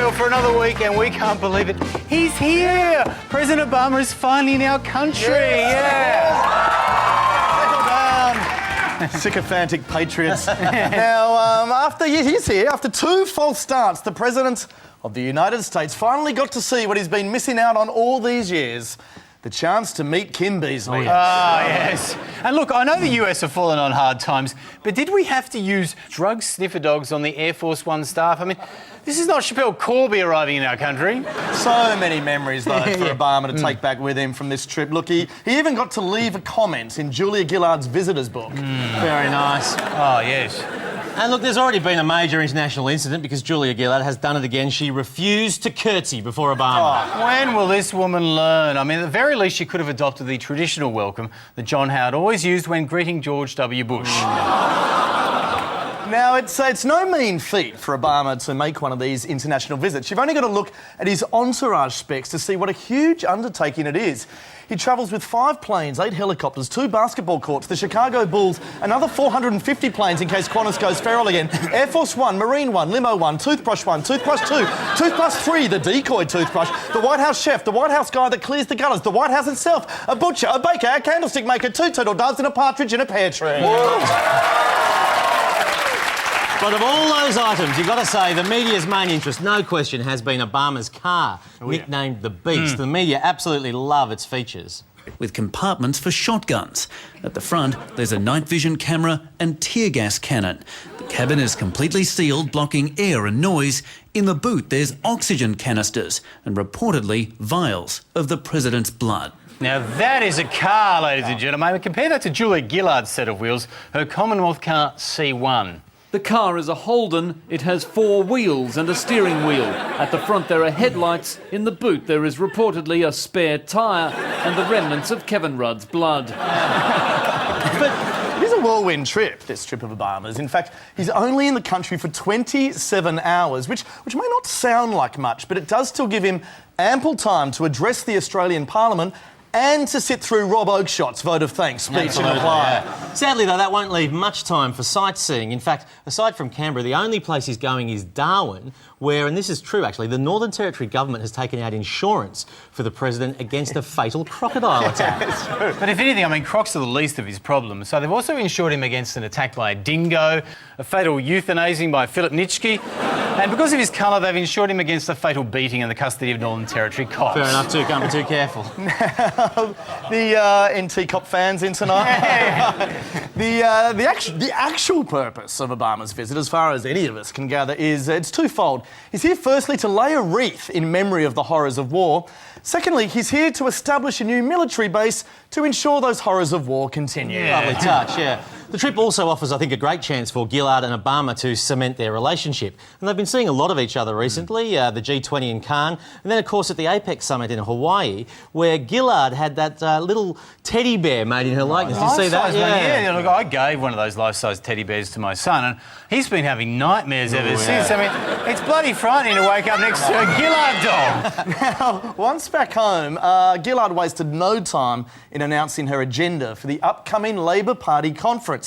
Shapiro, for another week, and we can't believe it. He's here! President Obama is finally in our country. Sycophantic patriots. Now, he's here. After 2 false starts, the President of the United States finally got to see what he's been missing out on all these years. The chance to meet Kim Beazley. Yes. And look, I know the US have fallen on hard times, but did we have to use drug sniffer dogs on the Air Force One staff? I mean, this is not Chappelle Corby arriving in our country. So many memories, though, for Obama to take back with him from this trip. Look, he even got to leave a comment in Julia Gillard's visitors book. Very nice. Oh, yes. And look, there's already been a major international incident because Julia Gillard has done it again. She refused to curtsy before Obama. Oh, when will this woman learn? I mean, at the very least, she could have adopted the traditional welcome that John Howard always used when greeting George W. Bush. Now, it's no mean feat for Obama to make one of these international visits. You've only got to look at his entourage specs to see what a huge undertaking it is. He travels with 5 planes, 8 helicopters, 2 basketball courts, the Chicago Bulls, another 450 planes in case Qantas goes feral again, Air Force One, Marine One, Limo One, Toothbrush 1, Toothbrush 2, Toothbrush 3, the decoy toothbrush, the White House chef, the White House guy that clears the gutters, the White House itself, a butcher, a baker, a candlestick maker, 2 turtle doves and a partridge in a pear tree. But of all those items, you've got to say the media's main interest, no question, has been Obama's car, nicknamed the Beast. The media absolutely love its features. With compartments for shotguns. At the front, there's a night vision camera and tear gas cannon. The cabin is completely sealed, blocking air and noise. In the boot, there's oxygen canisters and reportedly vials of the president's blood. Now, that is a car, ladies and gentlemen. Compare that to Julia Gillard's set of wheels, her Commonwealth car C1. The car is a Holden. It has 4 wheels and a steering wheel. At the front there are headlights. In the boot there is reportedly a spare tyre and the remnants of Kevin Rudd's blood. But it is a whirlwind trip, this trip of Obama's. In fact, he's only in the country for 27 hours, which may not sound like much, but it does still give him ample time to address the Australian Parliament and to sit through Rob Oakeshot's vote of thanks speech in the choir. Yeah. Sadly, though, that won't leave much time for sightseeing. In fact, aside from Canberra, the only place he's going is Darwin, where, and this is true actually, the Northern Territory government has taken out insurance for the president against a fatal crocodile attack. It's true. But if anything, I mean, crocs are the least of his problems. So they've also insured him against an attack by a dingo, a fatal euthanasing by Philip Nitschke, and because of his colour, they've insured him against a fatal beating in the custody of Northern Territory cops. Fair enough, too. Can't be too careful. The NT Cop fans in tonight. The actual purpose of Obama's visit, as far as any of us can gather, is it's twofold. He's here firstly to lay a wreath in memory of the horrors of war. Secondly, he's here to establish a new military base to ensure those horrors of war continue. Lovely touch, yeah. The trip also offers, I think, a great chance for Gillard and Obama to cement their relationship. And they've been seeing a lot of each other recently, the G20 in Cannes, and then, of course, at the APEC summit in Hawaii, where Gillard had that little teddy bear made in her likeness. Did you see that? Yeah, look, I gave one of those life-size teddy bears to my son, and he's been having nightmares ever since. I mean, it's bloody frightening to wake up next to a Gillard doll. Now, once back home, Gillard wasted no time in announcing her agenda for the upcoming Labor Party conference.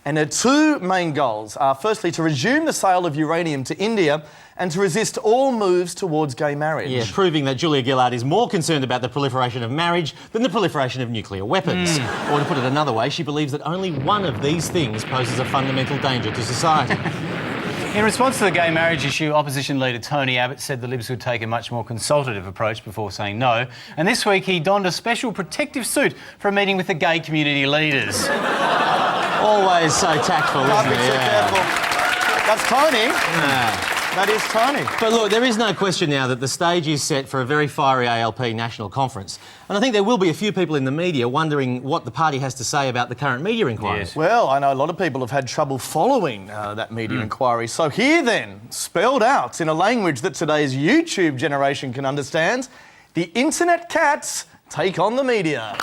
And her 2 main goals are, firstly, to resume the sale of uranium to India and to resist all moves towards gay marriage. Yeah, proving that Julia Gillard is more concerned about the proliferation of marriage than the proliferation of nuclear weapons. Or to put it another way, she believes that only one of these things poses a fundamental danger to society. In response to the gay marriage issue, opposition leader Tony Abbott said the Libs would take a much more consultative approach before saying no. And this week he donned a special protective suit for a meeting with the gay community leaders. Always so tactful, isn't he? So careful. That's Tony. That is Tony. But look, there is no question now that the stage is set for a very fiery ALP national conference. And I think there will be a few people in the media wondering what the party has to say about the current media inquiry. Yes. Well, I know a lot of people have had trouble following that media inquiry. So here then, spelled out in a language that today's YouTube generation can understand, the internet cats take on the media.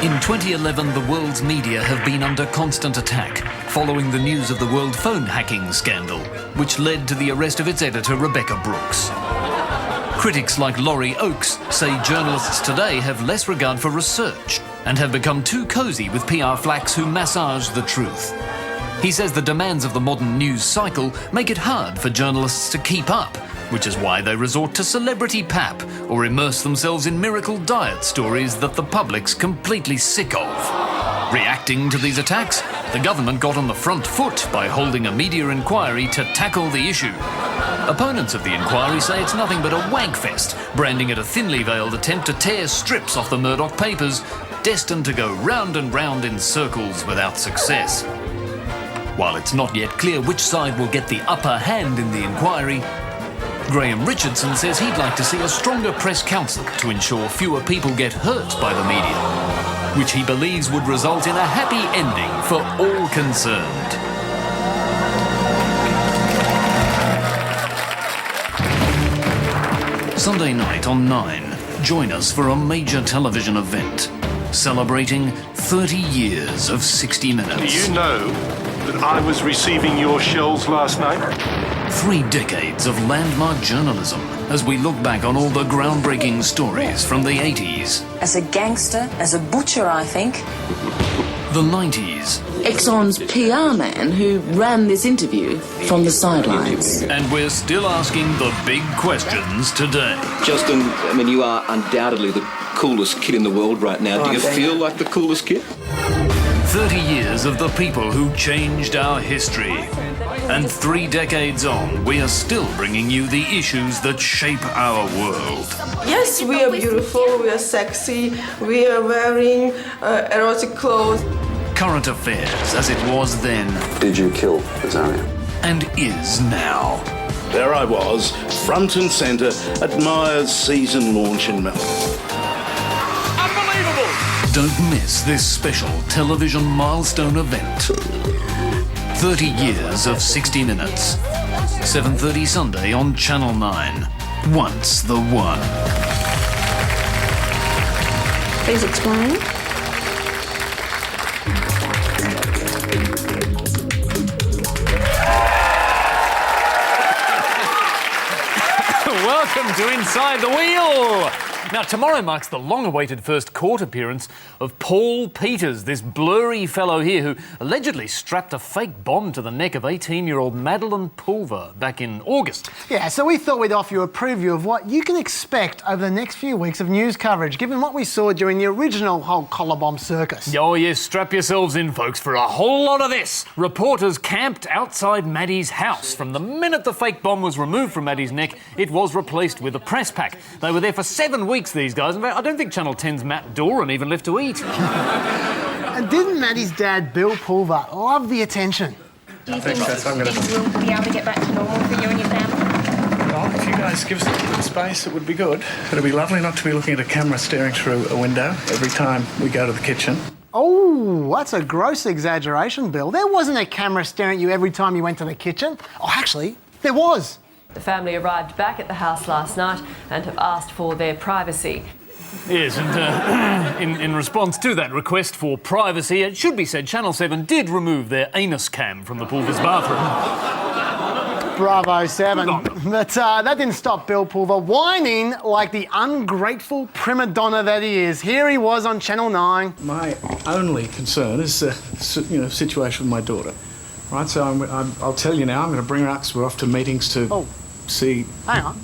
In 2011, the world's media have been under constant attack following the news of the world phone hacking scandal, which led to the arrest of its editor, Rebecca Brooks. Critics like Laurie Oakes say journalists today have less regard for research and have become too cosy with PR flacks who massage the truth. He says the demands of the modern news cycle make it hard for journalists to keep up, which is why they resort to celebrity pap or immerse themselves in miracle diet stories that the public's completely sick of. Reacting to these attacks, the government got on the front foot by holding a media inquiry to tackle the issue. Opponents of the inquiry say it's nothing but a wankfest, branding it a thinly veiled attempt to tear strips off the Murdoch papers, destined to go round and round in circles without success. While it's not yet clear which side will get the upper hand in the inquiry, Graham Richardson says he'd like to see a stronger press council to ensure fewer people get hurt by the media, which he believes would result in a happy ending for all concerned. Sunday night on 9, join us for a major television event celebrating 30 years of 60 Minutes. Do you know that I was receiving your shells last night? 3 decades of landmark journalism as we look back on all the groundbreaking stories from the 80s. As a gangster, as a butcher, I think. The 90s. Exxon's PR man who ran this interview from the sidelines. And we're still asking the big questions today. Justin, I mean, you are undoubtedly the coolest kid in the world right now. Do you feel like the coolest kid? 30 years of the people who changed our history. And 3 decades on, we are still bringing you the issues that shape our world. Yes, we are beautiful, we are sexy, we are wearing erotic clothes. Current affairs as it was then. Did you kill Rosario? And is now. There I was, front and centre at Myers' season launch in Melbourne. Unbelievable! Don't miss this special television milestone event. 30 years of 60 Minutes. 7:30 Sunday on Channel 9. Once the one. Please explain. Welcome to Inside the Wheel. Now, tomorrow marks the long-awaited first court appearance of Paul Peters, this blurry fellow here who allegedly strapped a fake bomb to the neck of 18-year-old Madeline Pulver back in August. Yeah, so we thought we'd offer you a preview of what you can expect over the next few weeks of news coverage, given what we saw during the original whole collar bomb circus. Oh, yes, strap yourselves in, folks, for a whole lot of this. Reporters camped outside Maddie's house. From the minute the fake bomb was removed from Maddie's neck, it was replaced with a press pack. They were there for 7 weeks, these guys. In fact, I don't think Channel 10's Matt Doran even left to eat. And didn't Maddie's dad, Bill Pulver, love the attention? Do you think things will be able to get back to normal for you and your family? Well, if you guys give us a little space, it would be good. It'd be lovely not to be looking at a camera staring through a window every time we go to the kitchen. Oh, that's a gross exaggeration, Bill. There wasn't a camera staring at you every time you went to the kitchen. Oh, actually, there was. The family arrived back at the house last night and have asked for their privacy. Yes, and in response to that request for privacy, it should be said Channel 7 did remove their anus cam from the Pulver's bathroom. Bravo, 7. But that didn't stop Bill Pulver whining like the ungrateful prima donna that he is. Here he was on Channel 9. My only concern is the situation with my daughter. Right, so I'll tell you now, I'm going to bring her up because we're off to meetings to see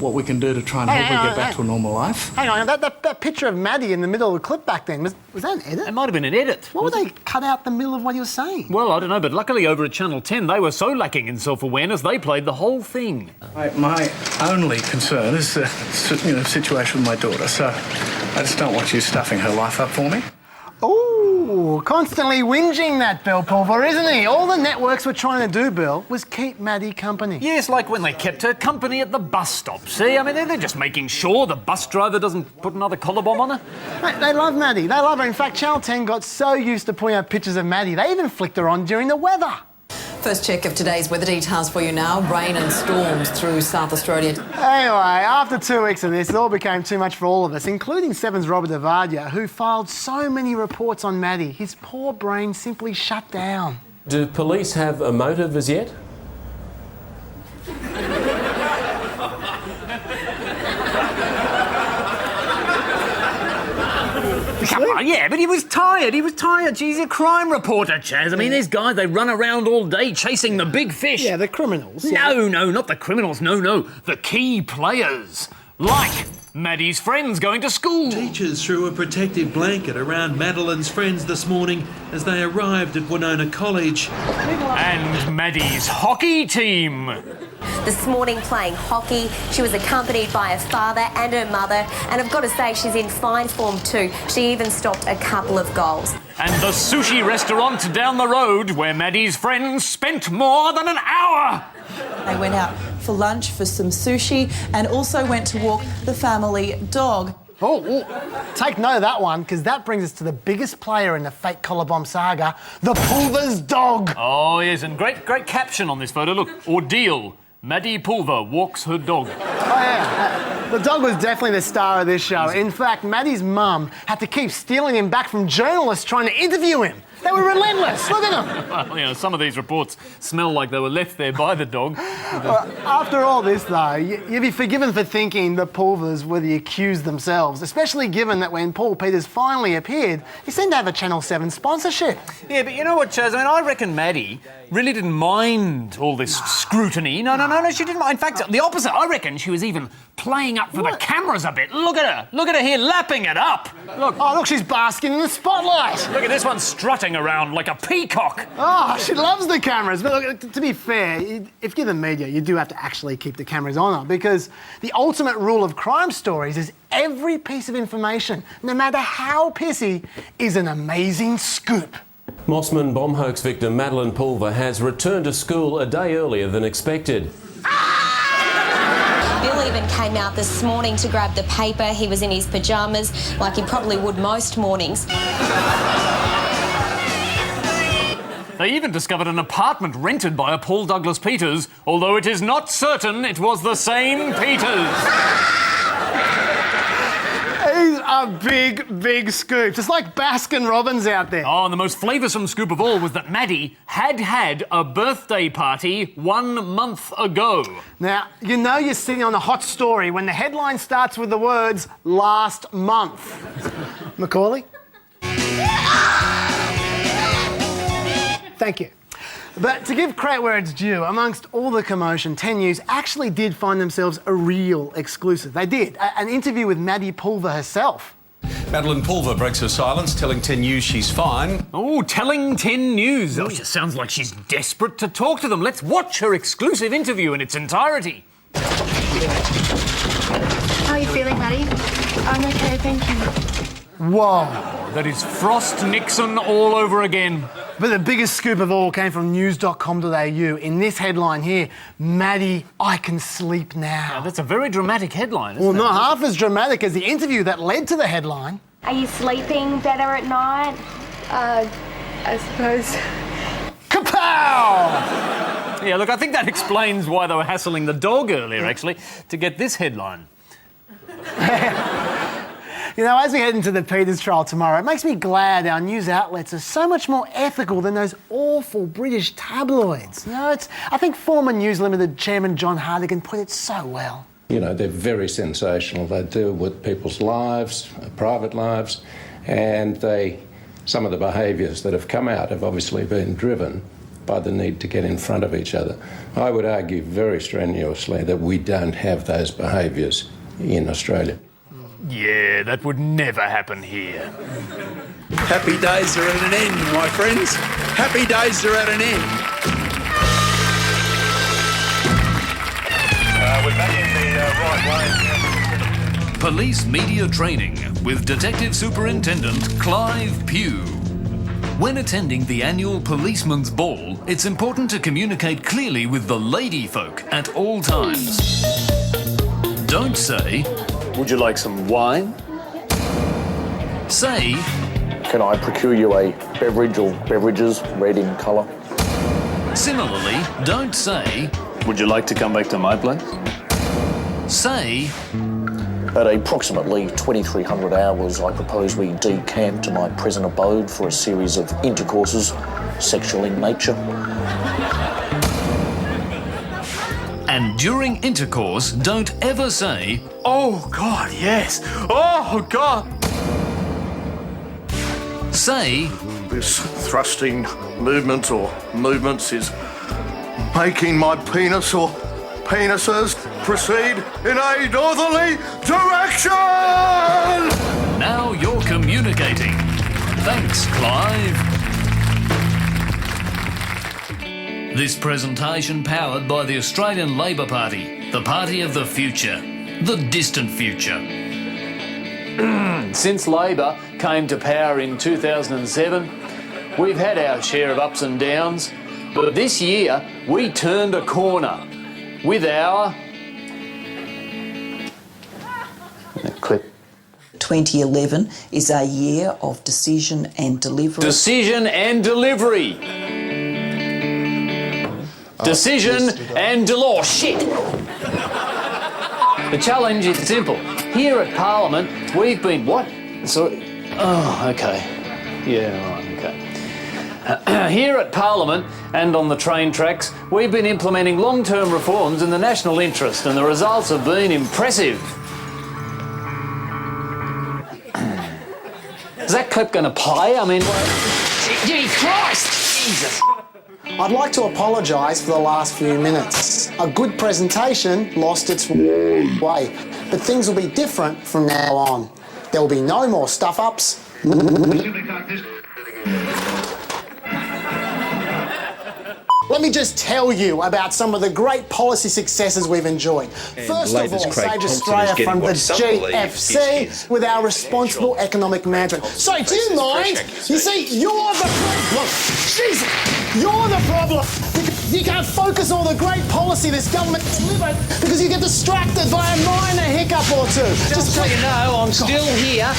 what we can do to try and help her get back to a normal life. Hang on, that picture of Maddie in the middle of the clip back then, was that an edit? It might have been an edit. What would they cut out the middle of what you were saying? Well, I don't know, but luckily over at Channel 10, they were so lacking in self-awareness, they played the whole thing. My only concern is the situation with my daughter, so I just don't want you stuffing her life up for me. Oh, constantly whinging that Bill Pulver, isn't he? All the networks were trying to do, Bill, was keep Maddie company. Yes, like when they kept her company at the bus stop. See, I mean, they're just making sure the bus driver doesn't put another collar bomb on her. Mate, they love Maddie. They love her. In fact, Channel 10 got so used to putting out pictures of Maddie, they even flicked her on during the weather. First check of today's weather details for you now. Rain and storms through South Australia. Anyway, after 2 weeks of this, it all became too much for all of us, including Seven's Robert Davadia, who filed so many reports on Maddie, his poor brain simply shut down. Do police have a motive as yet? Come Oh, yeah, but he was tired. He was tired. Geez, he's a crime reporter, Chaz. I mean, these guys, they run around all day chasing the big fish. Yeah, the criminals. No, not the criminals. No. The key players. Like Maddie's friends going to school. Teachers threw a protective blanket around Madeline's friends this morning as they arrived at Winona College. And Maddie's hockey team. This morning playing hockey, she was accompanied by her father and her mother, and I've got to say she's in fine form too. She even stopped a couple of goals. And the sushi restaurant down the road where Maddie's friends spent more than an hour. They went out for lunch for some sushi and also went to walk the family dog. Oh, take note of that one, because that brings us to the biggest player in the fake collar bomb saga, the Pulver's dog. Oh, yes, and great caption on this photo. Look, ordeal. Maddie Pulver walks her dog. Oh, yeah. The dog was definitely the star of this show. In fact, Maddie's mum had to keep stealing him back from journalists trying to interview him. They were relentless. Look at them. Well, you know, some of these reports smell like they were left there by the dog. Well, after all this, though, you'd be forgiven for thinking the Pulvers were the accused themselves, especially given that when Paul Peters finally appeared, he seemed to have a Channel 7 sponsorship. Yeah, but you know what, Chaz? I mean, I reckon Maddie really didn't mind all this scrutiny. No, she didn't mind. In fact, the opposite. I reckon she was even playing up for the cameras a bit. Look at her. Look at her here, lapping it up. Look. Oh, look, she's basking in the spotlight. Look at this one strutting around like a peacock. Oh, she loves the cameras. But look, to be fair, if you're the media, you do have to actually keep the cameras on her, because the ultimate rule of crime stories is every piece of information, no matter how pissy, is an amazing scoop. Mossman bomb hoax victim Madeline Pulver has returned to school a day earlier than expected. Bill even came out this morning to grab the paper. He was in his pyjamas, like he probably would most mornings. They even discovered an apartment rented by a Paul Douglas Peters, although it is not certain it was the same Peters. These are big scoops. It's like Baskin-Robbins out there. Oh, and the most flavoursome scoop of all was that Maddie had a birthday party 1 month ago. Now, you know you're sitting on a hot story when the headline starts with the words, last month. Macaulay? Thank you. But to give credit where it's due, amongst all the commotion, 10 News actually did find themselves a real exclusive. They did. An interview with Maddie Pulver herself. Madeline Pulver breaks her silence, telling 10 News she's fine. Oh, telling 10 News. Oh, she sounds like she's desperate to talk to them. Let's watch her exclusive interview in its entirety. How are you feeling, Maddie? I'm okay, thank you. Whoa. That is Frost Nixon all over again. But the biggest scoop of all came from news.com.au. In this headline here, Maddie, I can sleep now. Now, that's a very dramatic headline, isn't Well, it? not half as dramatic as the interview that led to the headline. Are you sleeping better at night? I suppose. Kapow! Yeah, look, I think that explains why they were hassling the dog earlier, actually, to get this headline. You know, as we head into the Peters trial tomorrow, it makes me glad our news outlets are so much more ethical than those awful British tabloids. You know, I think former News Limited chairman John Hartigan put it so well. You know, they're very sensational. They deal with people's lives, private lives, and some of the behaviours that have come out have obviously been driven by the need to get in front of each other. I would argue very strenuously that we don't have those behaviours in Australia. Yeah, that would never happen here. Happy days are at an end, my friends. Happy days are at an end. We're back in the right way. Police media training with Detective Superintendent Clive Pugh. When attending the annual Policeman's Ball, it's important to communicate clearly with the lady folk at all times. Don't say, "Would you like some wine?" Say, "Can I procure you a beverage or beverages red in colour?" Similarly, don't say, "Would you like to come back to my place?" Say, "At approximately 2300 hours, I propose we decamp to my present abode for a series of intercourses, sexual in nature." And during intercourse, don't ever say, "Oh, God, yes. Oh, God." say This thrusting movement or movements is making my penis or penises proceed in a northerly direction! now you're communicating. Thanks, Clive. This presentation powered by the Australian Labor Party, the party of the future, the distant future. Since Labor came to power in 2007, we've had our share of ups and downs, but this year we turned a corner with our... Clip. 2011 is a year of decision and delivery. Decision and delivery. Decision and delivery. Oh, shit! The challenge is simple. Here at Parliament, we've been... What? Sorry. Oh, okay. Yeah, all right, okay. Here at Parliament and on the train tracks, we've been implementing long-term reforms in the national interest, and the results have been impressive. Is that clip going to play? I mean... Jesus Christ! Jesus! I'd like to apologise for the last few minutes. A good presentation lost its way, but things will be different from now on. There will be no more stuff-ups. Let me just tell you about some of the great policy successes we've enjoyed. First of all, saved Australia from the GFC with our responsible economic management. So, do you mind? You see, you're the problem. Jesus, you're the problem. You can't focus on the great policy this government delivered because you get distracted by a minor hiccup or two. Just so you know, I'm still here,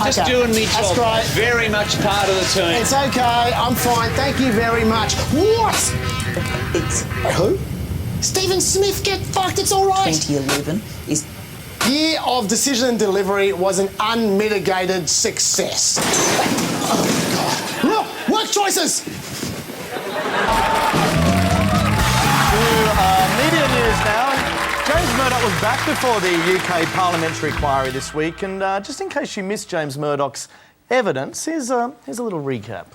just doing me job. That's great. Very much part of the team. It's okay, I'm fine, thank you very much. What? It's who? Stephen Smith, get fucked, it's all right. 2011 is... Year of decision and delivery was an unmitigated success. Oh, God. Look, work choices! Media news now. James Murdoch was back before the UK parliamentary inquiry this week, and just in case you missed James Murdoch's evidence, here's a little recap.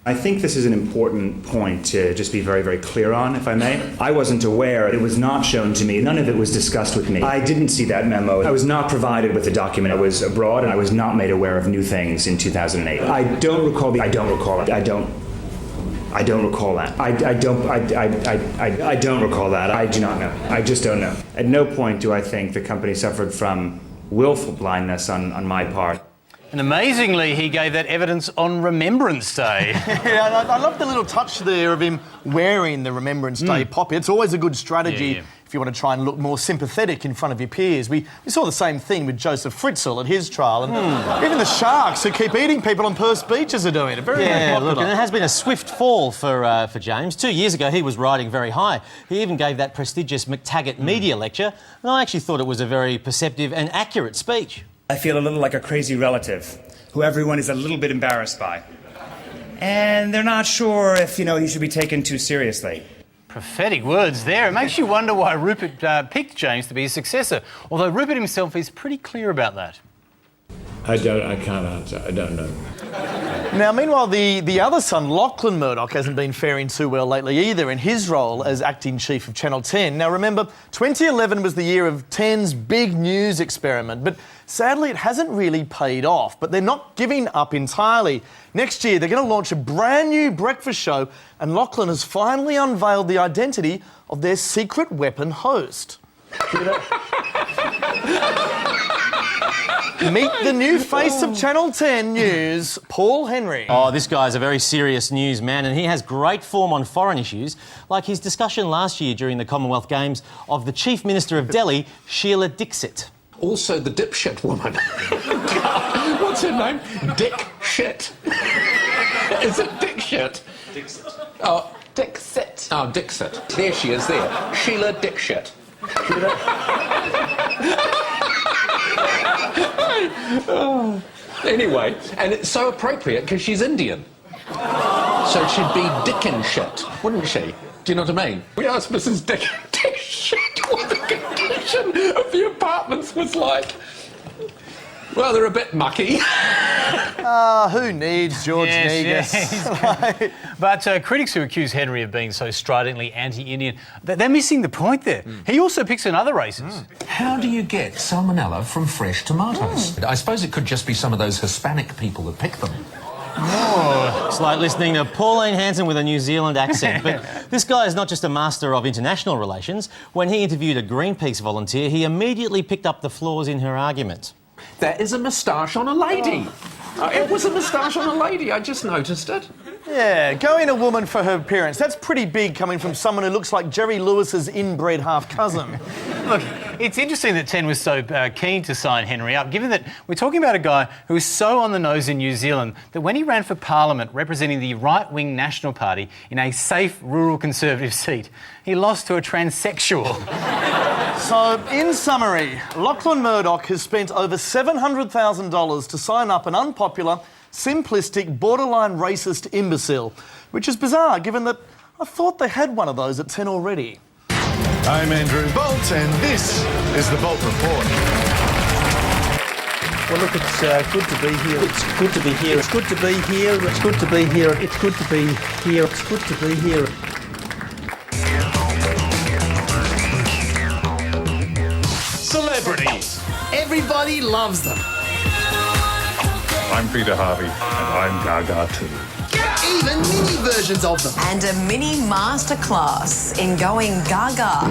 I think this is an important point to just be very, very clear on, if I may. I wasn't aware. It was not shown to me. None of it was discussed with me. I didn't see that memo. I was not provided with the document. I was abroad, and I was not made aware of new things in 2008. I don't recall I don't recall it. I don't recall that. I don't recall that. I do not know. I just don't know. At no point do I think the company suffered from willful blindness on my part. And amazingly, he gave that evidence on Remembrance Day. Yeah, I love the little touch there of him wearing the Remembrance Day poppy. It's always a good strategy if you want to try and look more sympathetic in front of your peers. We saw the same thing with Joseph Fritzl at his trial, and even the sharks who keep eating people on Perth beaches are doing it. Very popular. Look, and it has been a swift fall for James. 2 years ago, he was riding very high. He even gave that prestigious McTaggart media lecture, and I actually thought it was a very perceptive and accurate speech. I feel a little like a crazy relative who everyone is a little bit embarrassed by. And they're not sure if, he should be taken too seriously. Prophetic words there. It makes you wonder why Rupert picked James to be his successor, although Rupert himself is pretty clear about that. I can't answer. I don't know. Now, meanwhile, the other son, Lachlan Murdoch, hasn't been faring too well lately either in his role as acting chief of Channel 10. Now, remember, 2011 was the year of 10's big news experiment, but sadly it hasn't really paid off. But they're not giving up entirely. Next year, they're going to launch a brand new breakfast show, and Lachlan has finally unveiled the identity of their secret weapon host. Meet the new face of Channel 10 News, Paul Henry. Oh, this guy's a very serious newsman, and he has great form on foreign issues, like his discussion last year during the Commonwealth Games of the Chief Minister of Delhi, Sheila Dixit. Also the dipshit woman. What's her name? Dick Shit. Is it Dick Shit? Dixit. Oh, Dixit. Oh, Dixit. There she is there. Sheila Dixit. Anyway, and it's so appropriate because she's Indian. So she'd be Dickin shit, wouldn't she? Do you know what I mean? We asked Mrs. Dick shit what the condition of the apartments was like. Well, they're a bit mucky. Who needs George Negus? But critics who accuse Henry of being so stridently anti-Indian, they're missing the point there. He also picks in other races. How do you get salmonella from fresh tomatoes? I suppose it could just be some of those Hispanic people that pick them. Oh, it's like listening to Pauline Hanson with a New Zealand accent. But this guy is not just a master of international relations. When he interviewed a Greenpeace volunteer, he immediately picked up the flaws in her argument. That is a moustache on a lady. It was a moustache on a lady. I just noticed it. Yeah, going a woman for her appearance. That's pretty big coming from someone who looks like Jerry Lewis's inbred half-cousin. Look, it's interesting that Ten was so keen to sign Henry up, given that we're talking about a guy who was so on the nose in New Zealand that when he ran for Parliament representing the right-wing National Party in a safe rural Conservative seat, he lost to a transsexual. So, in summary, Lachlan Murdoch has spent over $700,000 to sign up an unpopular, simplistic, borderline racist imbecile, which is bizarre given that I thought they had one of those at 10 already. I'm Andrew Bolt, and this is the Bolt Report. Well, look, it's good to be here. It's good to be here. It's good to be here. It's good to be here. It's good to be here. It's good to be here. Celebrities. Everybody loves them. I'm Peter Harvey, and I'm Gaga too. Even mini versions of them. And a mini masterclass in going gaga.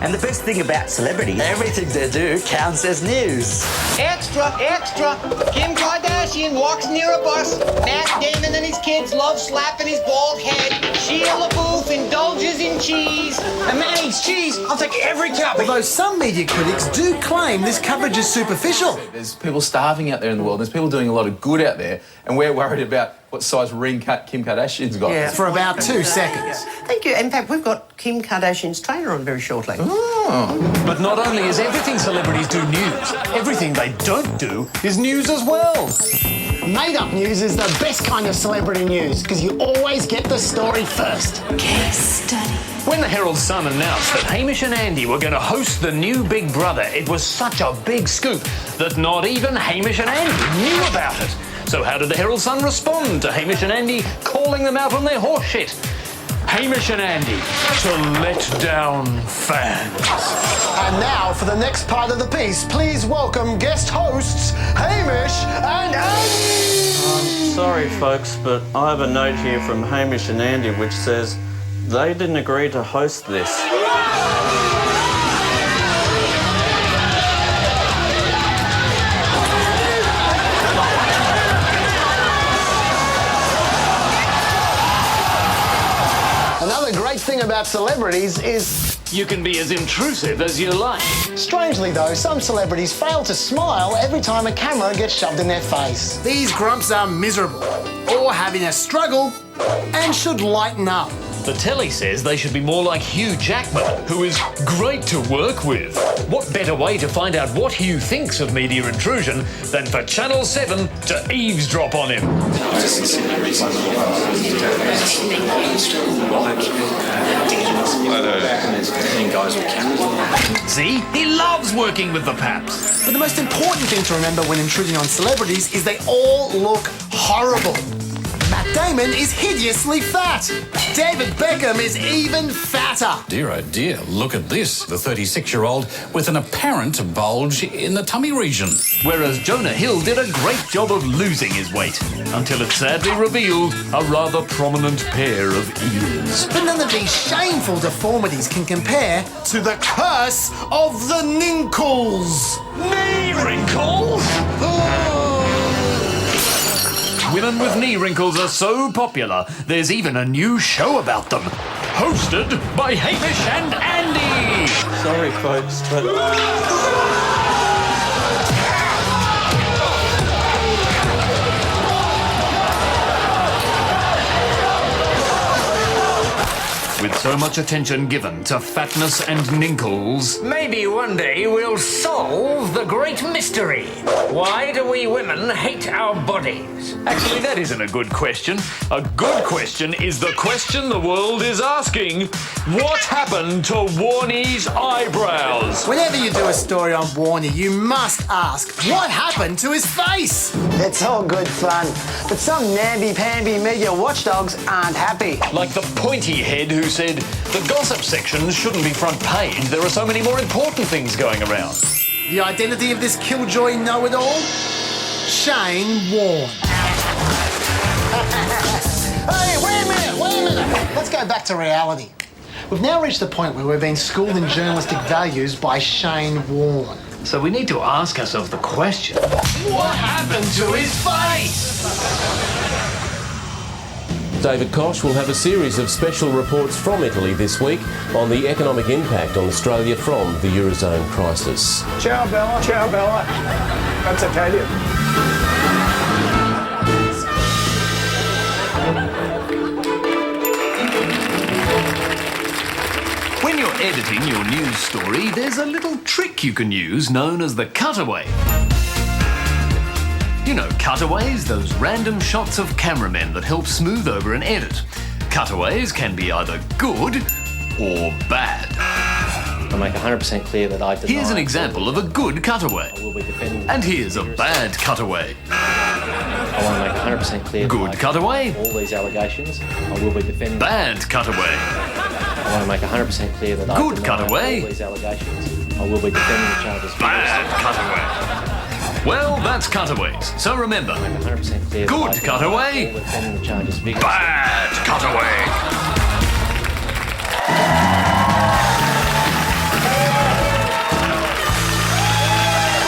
And the best thing about celebrities, everything they do counts as news. Extra, extra. Kim Kardashian walks near a bus. Matt Damon and his kids love slapping his bald head. Shia LaBeouf indulges in cheese. And mayonnaise cheese, I'll take every cup. Although some media critics do claim this coverage is superficial. There's people starving out there in the world. There's people doing a lot of good out there. And we're worried about what size ring Kim Kardashian's got. Yeah, for about 2 seconds. Thank you. In fact, we've got Kim Kardashian's trainer on very shortly. But not only is everything celebrities do news, everything they don't do is news as well. Made-up news is the best kind of celebrity news because you always get the story first. Case study. When the Herald Sun announced that Hamish and Andy were going to host the new Big Brother, it was such a big scoop that not even Hamish and Andy knew about it. So how did the Herald Sun respond to Hamish and Andy calling them out on their horse shit? Hamish and Andy to let down fans. And now for the next part of the piece, please welcome guest hosts Hamish and Andy! I'm sorry folks, but I have a note here from Hamish and Andy which says they didn't agree to host this. Another great thing about celebrities is you can be as intrusive as you like. Strangely though, some celebrities fail to smile every time a camera gets shoved in their face. These grumps are miserable or having a struggle and should lighten up. The telly says they should be more like Hugh Jackman, who is great to work with. What better way to find out what Hugh thinks of media intrusion than for Channel 7 to eavesdrop on him? See? He loves working with the paps. But the most important thing to remember when intruding on celebrities is they all look horrible. Matt Damon is hideously fat. David Beckham is even fatter. Dear oh dear, look at this. The 36-year-old with an apparent bulge in the tummy region. Whereas Jonah Hill did a great job of losing his weight, until it sadly revealed a rather prominent pair of ears. But none of these shameful deformities can compare to the curse of the Ninkles. Knee wrinkles? Women with knee wrinkles are so popular, there's even a new show about them. Hosted by Hamish and Andy. Sorry folks, but... With so much attention given to fatness and ninkles, Maybe one day we'll solve the great mystery. Why do we women hate our bodies? Actually, that isn't a good question. A good question is the question the world is asking. What happened to Warnie's eyebrows? Whenever you do a story on Warnie, you must ask, what happened to his face? It's all good fun, but some namby-pamby media watchdogs aren't happy. Like the pointy head who said, the gossip sections shouldn't be front page. There are so many more important things going around. The identity of this killjoy know-it-all? Shane Warne. Hey, wait a minute. Let's go back to reality. We've now reached the point where we're being schooled in journalistic values by Shane Warne. So we need to ask ourselves the question, what happened to his face? David Koch will have a series of special reports from Italy this week on the economic impact on Australia from the Eurozone crisis. Ciao, Bella. Ciao, Bella. That's Italian. When you're editing your news story, there's a little trick you can use known as the cutaway. You know, cutaways, those random shots of cameramen that help smooth over an edit. Cutaways can be either good or bad. I make 100% clear that I deny. Here's an example of a good cutaway. I will be defending. And here's a bad cutaway. I want to make 100% clear. Good cutaway. All these allegations, I will be defending. Bad cutaway. I want to make 100% clear that good I deny cutaway. all these allegations. I will be defending the charges. Bad cutaway. Well, that's cutaways. So remember, good cutaway, bad cutaway.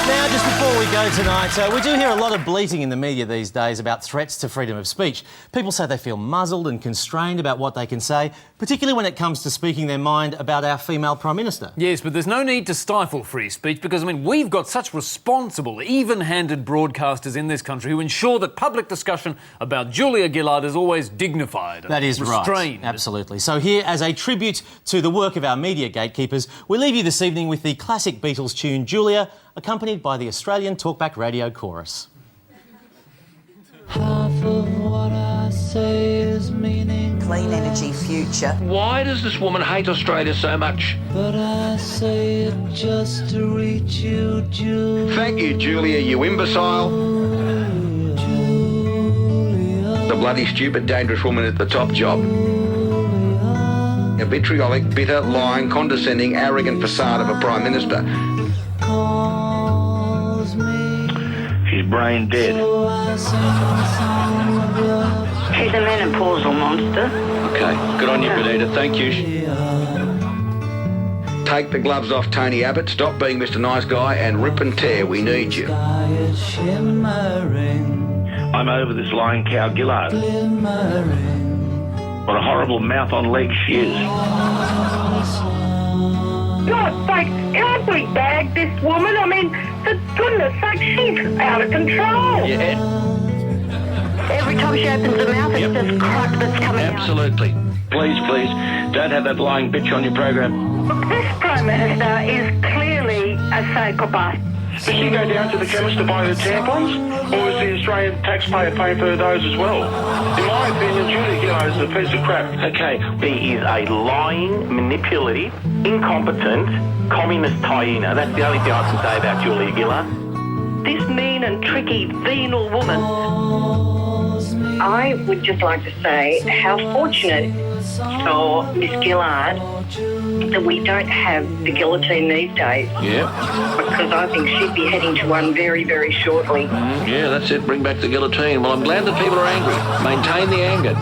Now, just before we go tonight, we do hear a lot of bleating in the media these days about threats to freedom of speech. People say they feel muzzled and constrained about what they can say, particularly when it comes to speaking their mind about our female Prime Minister. Yes, but there's no need to stifle free speech because, I mean, we've got such responsible, even-handed broadcasters in this country who ensure that public discussion about Julia Gillard is always dignified and that is restrained. Right, absolutely. So here, as a tribute to the work of our media gatekeepers, we leave you this evening with the classic Beatles tune, Julia, accompanied by the Australian Talkback Radio Chorus. Half of what I say is meaning. Clean energy future. Why does this woman hate Australia so much? But I say it just to reach you, Julia. Thank you, Julia, you imbecile. Julia. The bloody stupid, dangerous woman at the top job. A vitriolic, bitter, lying, condescending, arrogant facade of a Prime Minister. She's brain dead. She's a menopausal monster. Okay, good on you, Benita. Thank you. Take the gloves off Tony Abbott, stop being Mr. Nice Guy, and rip and tear. We need you. I'm over this lying cow Gillard. What a horrible mouth on legs she is. God's sake, can't we bag this woman? I mean, for goodness sake, she's out of control. Yeah. Every time she opens her mouth, it's just crap that's coming out. Absolutely. Please, don't have that lying bitch on your program. Look, this Prime Minister is clearly a psychopath. Does she go down to the chemist to buy her tampons? Or is the Australian taxpayer paying for those as well? In my opinion, Julia Gillard is a piece of crap. Okay. She is a lying, manipulative, incompetent, communist hyena. That's the only thing I can say about Julia Gillard. This mean and tricky, venal woman. I would just like to say how fortunate for Miss Gillard that we don't have the guillotine these days. Yeah. Because I think she'd be heading to one very, very shortly. Yeah, that's it. Bring back the guillotine. Well, I'm glad that people are angry. Maintain the anger.